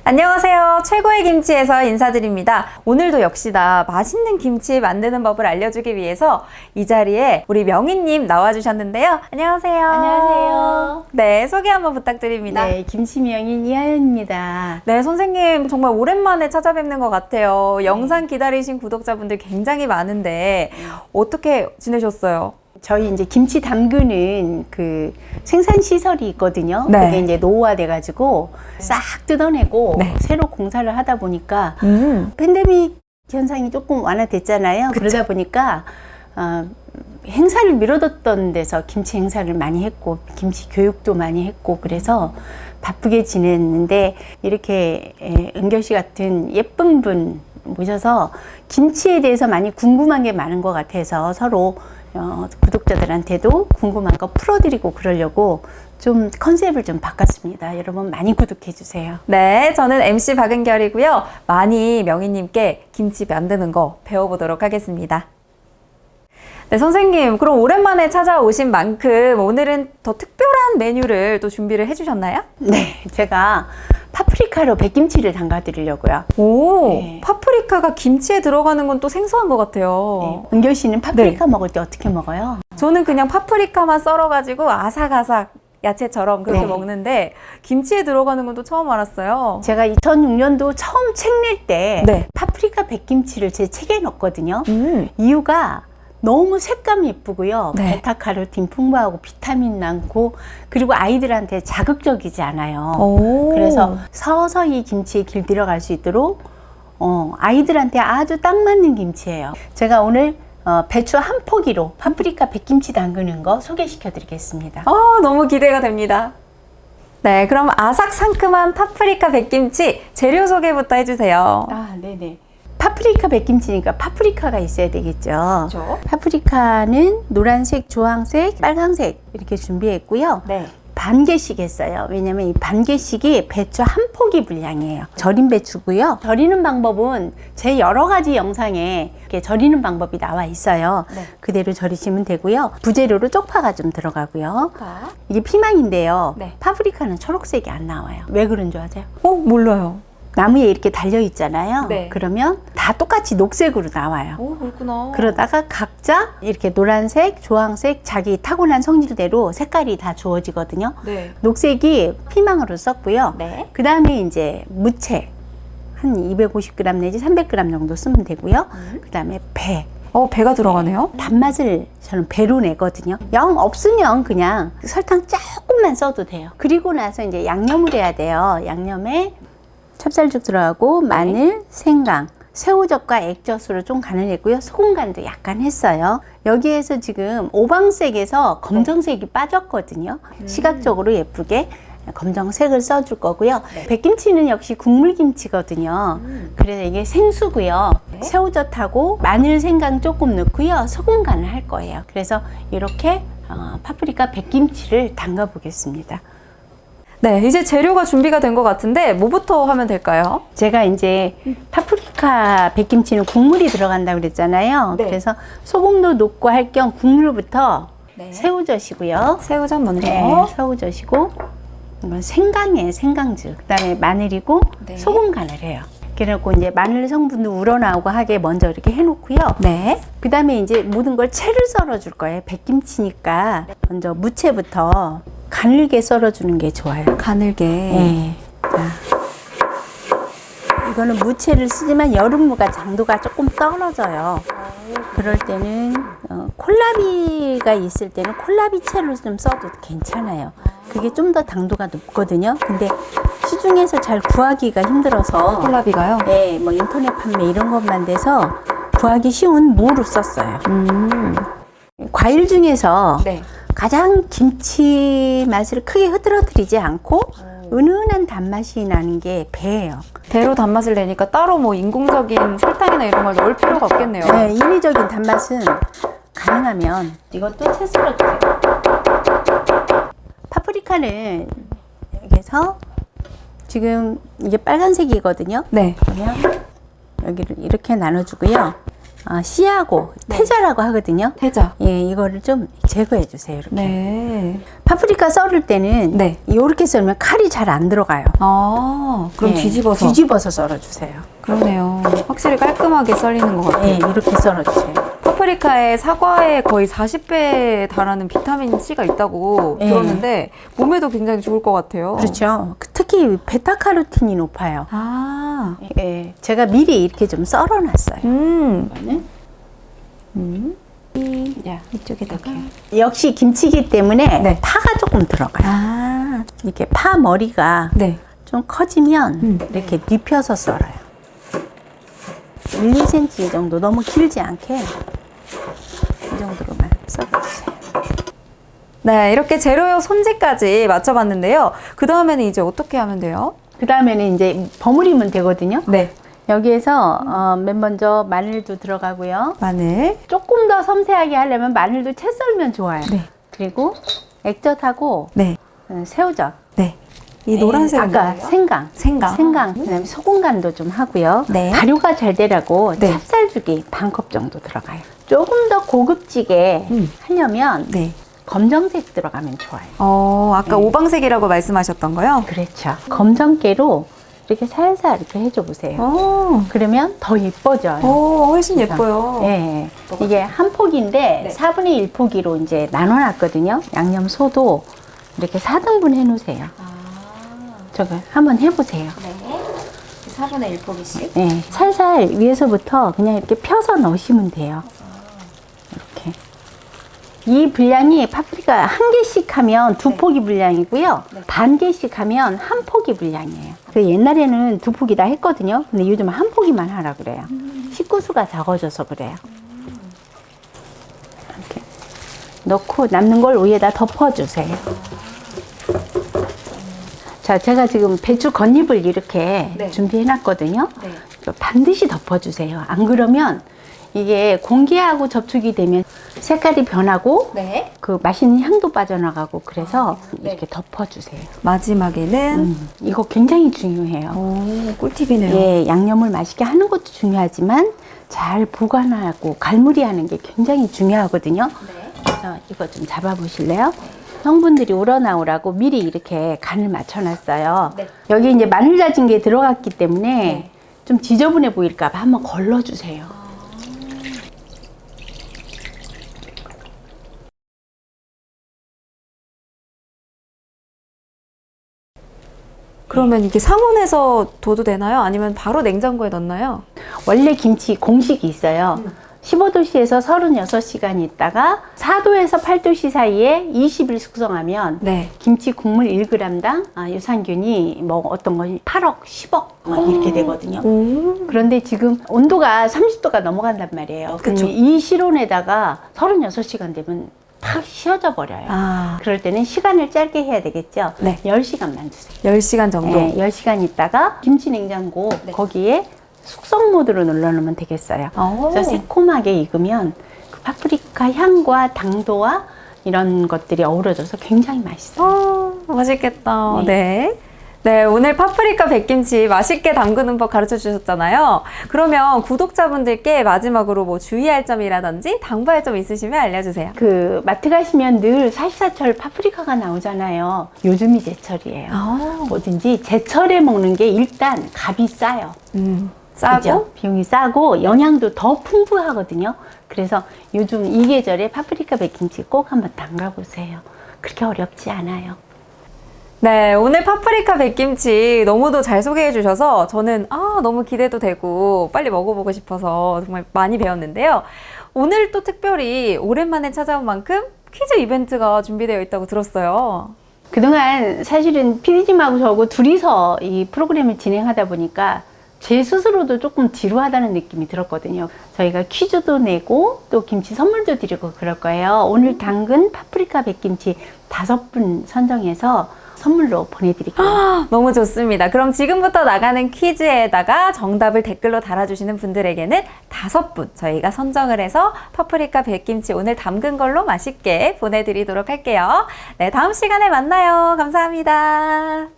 안녕하세요. 최고의 김치에서 인사드립니다. 오늘도 역시나 맛있는 김치 만드는 법을 알려주기 위해서 이 자리에 우리 명희님 나와주셨는데요. 안녕하세요. 안녕하세요. 네, 소개 한번 부탁드립니다. 네, 김치명인 이하연입니다. 네, 선생님 정말 오랜만에 찾아뵙는 것 같아요. 영상 기다리신 구독자분들 굉장히 많은데 어떻게 지내셨어요? 저희 이제 김치 담그는 그 생산 시설이 있거든요. 네. 그게 이제 노후화돼가지고 싹 뜯어내고 네. 새로 공사를 하다 보니까 팬데믹 현상이 조금 완화됐잖아요. 그쵸. 그러다 보니까 행사를 미뤄뒀던 데서 김치 행사를 많이 했고 김치 교육도 많이 했고 그래서 바쁘게 지냈는데 이렇게 은결 씨 같은 예쁜 분 모셔서 김치에 대해서 많이 궁금한 게 많은 것 같아서 서로 구독자들한테도 궁금한 거 풀어드리고 그러려고 좀 컨셉을 좀 바꿨습니다. 여러분 많이 구독해 주세요. 네, 저는 MC 박은결이고요. 많이 명희님께 김치 만드는 거 배워보도록 하겠습니다. 네, 선생님, 그럼 오랜만에 찾아오신 만큼 오늘은 더 특별한 메뉴를 또 준비를 해주셨나요? 네, 제가 파프리카로 백김치를 담가 드리려고요. 오, 네. 파프리카가 김치에 들어가는 건 또 생소한 것 같아요. 네. 은결 씨는 파프리카 먹을 때 어떻게 먹어요? 저는 그냥 파프리카만 썰어가지고 아삭아삭 야채처럼 그렇게 네. 먹는데 김치에 들어가는 건 또 처음 알았어요. 제가 2006년도 처음 책 낼 때 네. 파프리카 백김치를 제 책에 넣었거든요. 이유가 너무 색감이 예쁘고요. 네. 베타카로틴 풍부하고 비타민 많고 그리고 아이들한테 자극적이지 않아요. 오. 그래서 서서히 김치에 길들여갈 수 있도록 아이들한테 아주 딱 맞는 김치예요. 제가 오늘 배추 한 포기로 파프리카 백김치 담그는 거 소개시켜 드리겠습니다. 너무 기대가 됩니다. 네, 그럼 아삭 상큼한 파프리카 백김치 재료 소개부터 해주세요. 네네. 파프리카 백김치니까 파프리카가 있어야 되겠죠. 그렇죠. 파프리카는 노란색, 주황색, 빨강색 이렇게 준비했고요. 네. 반 개씩 했어요. 왜냐면 이 반 개씩이 배추 한 포기 분량이에요. 절인 배추고요. 절이는 방법은 제 여러 가지 영상에 이렇게 절이는 방법이 나와 있어요. 네. 그대로 절이시면 되고요. 부재료로 쪽파가 좀 들어가고요. 쪽파. 이게 피망인데요. 네. 파프리카는 초록색이 안 나와요. 왜 그런 줄 아세요? 몰라요. 나무에 이렇게 달려 있잖아요. 네. 그러면 다 똑같이 녹색으로 나와요. 그렇구나. 그러다가 각자 이렇게 노란색, 주황색 자기 타고난 성질대로 색깔이 다 주어지거든요. 네. 녹색이 피망으로 썼고요. 네. 그 다음에 이제 무채 한 250g 내지 300g 정도 쓰면 되고요. 그 다음에 배. 배가 들어가네요. 단맛을 저는 배로 내거든요. 영 없으면 그냥 설탕 조금만 써도 돼요. 그리고 나서 이제 양념을 해야 돼요. 양념에 찹쌀죽 들어가고 마늘, 생강, 새우젓과 액젓으로 좀 간을 했고요. 소금 간도 약간 했어요. 여기에서 지금 오방색에서 검정색이 빠졌거든요. 시각적으로 예쁘게 검정색을 써줄 거고요. 백김치는 역시 국물김치거든요. 그래서 이게 생수고요. 새우젓하고 마늘, 생강 조금 넣고요. 소금 간을 할 거예요. 그래서 이렇게 파프리카 백김치를 담가 보겠습니다. 네, 이제 재료가 준비가 된 것 같은데 뭐부터 하면 될까요? 제가 이제 파프리카 백김치는 국물이 들어간다고 그랬잖아요. 네. 그래서 소금도 넣고 할 겸 국물부터 네. 새우젓이고요. 새우젓 먼저. 네, 새우젓이고 이건 생강이에요. 생강즙. 그다음에 마늘이고 네. 소금 간을 해요. 그래갖고 이제 마늘 성분도 우러나오고 하게 먼저 이렇게 해놓고요. 네. 그다음에 이제 모든 걸 채를 썰어줄 거예요. 백김치니까 먼저 무채부터 가늘게 썰어주는 게 좋아요. 가늘게. 네. 자. 이거는 무채를 쓰지만 여름무가 장도가 조금 떨어져요. 그럴 때는 콜라비가 있을 때는 콜라비채를 좀 써도 괜찮아요. 그게 좀 더 당도가 높거든요. 근데 시중에서 잘 구하기가 힘들어서 콜라비가요? 네, 뭐 인터넷 판매 이런 것만 돼서 구하기 쉬운 무로 썼어요. 과일 중에서 네. 가장 김치 맛을 크게 흐트러뜨리지 않고 은은한 단맛이 나는 게 배예요. 배로 단맛을 내니까 따로 뭐 인공적인 설탕이나 이런 걸 넣을 필요가 없겠네요. 네, 인위적인 단맛은 가능하면 이것도 채 썰어주세요. 파프리카는 여기서 지금 이게 빨간색이거든요. 네. 그러면 여기를 이렇게 나눠주고요. 씨하고 태자라고 하거든요. 태자. 예, 이거를 좀 제거해 주세요. 이렇게. 네. 파프리카 썰을 때는 네. 이렇게 썰면 칼이 잘 안 들어가요. 아, 그럼 예, 뒤집어서. 뒤집어서 썰어 주세요. 그러네요. 확실히 깔끔하게 썰리는 것 같아요. 예, 이렇게 썰어 주세요. 파프리카에 사과에 거의 40배에 달하는 비타민 C가 있다고 예. 들었는데 몸에도 굉장히 좋을 것 같아요. 그렇죠. 특히 베타카로틴이 높아요. 아, 예, 제가 미리 이렇게 좀 썰어 놨어요. 이거는. 자, 이쪽에다가. 역시 김치기 때문에 네. 파가 조금 들어가요. 아, 이렇게 파 머리가 네. 좀 커지면 이렇게 눕혀서 썰어요. 1, 2cm 정도, 너무 길지 않게 이 정도로만 썰어주세요. 네, 이렇게 재료용 손질까지 맞춰봤는데요. 그 다음에는 이제 어떻게 하면 돼요? 그 다음에는 이제 버무리면 되거든요. 네. 여기에서 맨 먼저 마늘도 들어가고요. 마늘. 조금 더 섬세하게 하려면 마늘도 채 썰면 좋아요. 네. 그리고 액젓하고 네. 새우젓. 네. 이 노란색은 아까 뭐예요? 생강. 생강. 생강. 그다음에 소금간도 좀 하고요. 네. 발효가 잘 되라고 네. 찹쌀죽이 반컵 정도 들어가요. 조금 더 고급지게 하려면 네. 검정색 들어가면 좋아요. 아까 네. 오방색이라고 말씀하셨던 거요? 그렇죠. 검정깨로 이렇게 살살 이렇게 해줘 보세요. 그러면 더 예뻐져요. 훨씬 예뻐요. 예. 이게 한 폭인데 네. 4분의 1포기로 이제 나눠놨거든요. 양념 소도 이렇게 4등분 해놓으세요. 저거 한번 해보세요. 네. 4분의 1포기씩. 예. 살살 위에서부터 그냥 이렇게 펴서 넣으시면 돼요. 이렇게. 이 분량이 파프리카 한 개씩 하면 2포기 분량이고요. 반 개씩 하면 한 포기 분량이에요. 그 옛날에는 2포기 다 했거든요. 근데 요즘 한 포기만 하라 그래요. 식구수가 적어져서 그래요. 이렇게 넣고 남는 걸 위에다 덮어주세요. 자, 제가 지금 배추 겉잎을 이렇게 네. 준비해 놨거든요. 네. 반드시 덮어주세요. 안 그러면 이게 공기하고 접촉이 되면 색깔이 변하고 네. 그 맛있는 향도 빠져나가고 그래서 네. 이렇게 덮어주세요. 마지막에는 이거 굉장히 중요해요. 꿀팁이네요. 예, 양념을 맛있게 하는 것도 중요하지만 잘 보관하고 갈무리하는 게 굉장히 중요하거든요. 네. 그래서 이거 좀 잡아보실래요? 성분들이 우러나오라고 미리 이렇게 간을 맞춰놨어요. 네. 여기 이제 마늘 다진 게 들어갔기 때문에 네. 좀 지저분해 보일까봐 한번 걸러주세요. 그러면 이게 상온에서 둬도 되나요? 아니면 바로 냉장고에 넣나요? 원래 김치 공식이 있어요. 15도씨에서 36시간 있다가 4도에서 8도씨 사이에 20일 숙성하면 네. 김치 국물 1g당 유산균이 뭐 어떤 건 8억, 10억 막 이렇게 되거든요. 그런데 지금 온도가 30도가 넘어간단 말이에요. 그쵸. 이 실온에다가 36시간 되면 탁 쉬어져 버려요. 그럴 때는 시간을 짧게 해야 되겠죠. 네. 10시간만 주세요. 10시간 정도. 네, 10시간 있다가 김치 냉장고 거기에 숙성 모드로 눌러놓으면 되겠어요. 그래서 새콤하게 익으면 그 파프리카 향과 당도와 이런 것들이 어우러져서 굉장히 맛있어요. 맛있겠다. 네. 네. 네, 오늘 파프리카 백김치 맛있게 담그는 법 가르쳐 주셨잖아요. 그러면 구독자분들께 마지막으로 뭐 주의할 점이라든지 당부할 점 있으시면 알려주세요. 그 마트 가시면 늘 사시사철 파프리카가 나오잖아요. 요즘이 제철이에요. 뭐든지 제철에 먹는 게 일단 값이 싸요. 싸고 그죠? 비용이 싸고 영양도 더 풍부하거든요. 그래서 요즘 이 계절에 파프리카 백김치 꼭 한번 담가보세요. 그렇게 어렵지 않아요. 네, 오늘 파프리카 백김치 너무도 잘 소개해 주셔서 저는 너무 기대도 되고 빨리 먹어보고 싶어서 정말 많이 배웠는데요. 오늘 또 특별히 오랜만에 찾아온 만큼 퀴즈 이벤트가 준비되어 있다고 들었어요. 그동안 사실은 PD님하고 저하고 둘이서 이 프로그램을 진행하다 보니까 제 스스로도 조금 지루하다는 느낌이 들었거든요. 저희가 퀴즈도 내고 또 김치 선물도 드리고 그럴 거예요. 오늘 담근 파프리카 백김치 5분 선정해서 선물로 보내드릴게요. 너무 좋습니다. 그럼 지금부터 나가는 퀴즈에다가 정답을 댓글로 달아주시는 분들에게는 5분 저희가 선정을 해서 파프리카 백김치 오늘 담근 걸로 맛있게 보내드리도록 할게요. 네, 다음 시간에 만나요. 감사합니다.